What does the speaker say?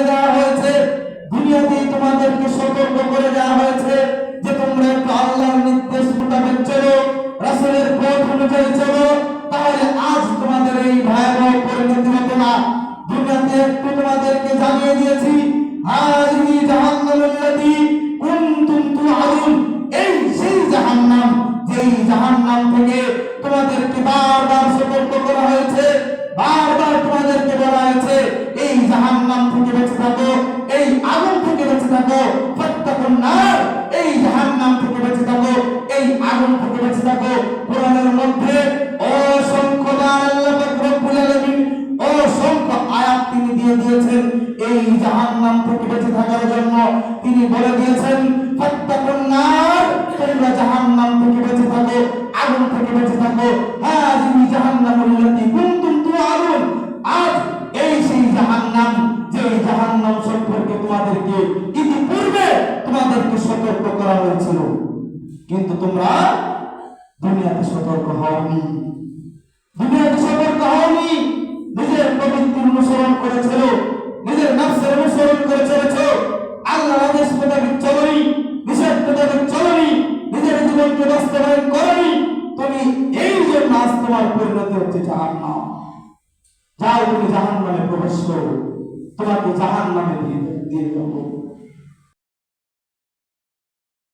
বলে দেওয়া হয়েছে, দুনিয়াতে তোমাদেরকে সতর্ক করে দেওয়া হয়েছে যে তোমরা একটু আল্লাহর নির্দেশ মোতাবেক চলো, রাসূলের পথ অনুযায়ী চলো, তাহলে আজ তোমাদের এই ভয়াবহ পরিণতি হতো না। দুনিয়াতে একটু তোমাদেরকে জানিয়ে দিয়েছি, হাযিহি জাহান্নামুল্লাতী কুনতুম তুআদুন, এই সেই জাহান্নাম, যেই জাহান্নাম থেকে তোমাদেরকে বারবার সতর্ক করা হয়েছে, বারবার তোমাদেরকে বলা হয়েছে এই জাহান্নাম থেকে বেঁচে থাকো, এই আগুন থেকে বেঁচে থাকো, ফাত্তাকুন নার, এই জাহান্নাম থেকে বেঁচে থাকো, এই আগুন থেকে বেঁচে থাকো। কোরআনের মধ্যে অসংখ্য বার আল্লাহ পাক রব্বুল আলামিন অসংখ্য আয়াত তিনি দিয়ে দিয়েছেন এই জাহান্নাম থেকে বেঁচে থাকার জন্য। তিনি বলে দিয়েছেন ফাত্তাকুন নার, তোমরা জাহান্নাম থেকে বেঁচে থাকো, আগুন থেকে বেঁচে থাকো। হাযিহি জাহান্নামুল্লাতী কুনতুম তুআদুন, আজ এই সেই জাহান্নাম, যে জাহান্নাম সম্পর্কে তোমাদেরকে ইতিপূর্বে তোমাদেরকে সতর্ক করা হয়েছিল, কিন্তু তোমরা দুনিয়াতে সতর্ক হওনি, দুনিয়াতে সতর্ক হওনি, নিজের প্রবৃত্তি অনুসরণ করেছিল, নিজের নফসের অনুসরণ করে চলেছ, আল্লাহর আদেশ মোতাবেক চলনি, নিষেধ মোতাবেক চলনি, নিজের জীবনকে বাস্তবায়ন করনি। তুমি এই জন্য আজ তোমার পরিণতি হচ্ছে জাহান্নাম। যাও তুমি জাহান্নামে প্রবেশ করো, তোমাকে জাহান্নামে দিয়ে দেবো।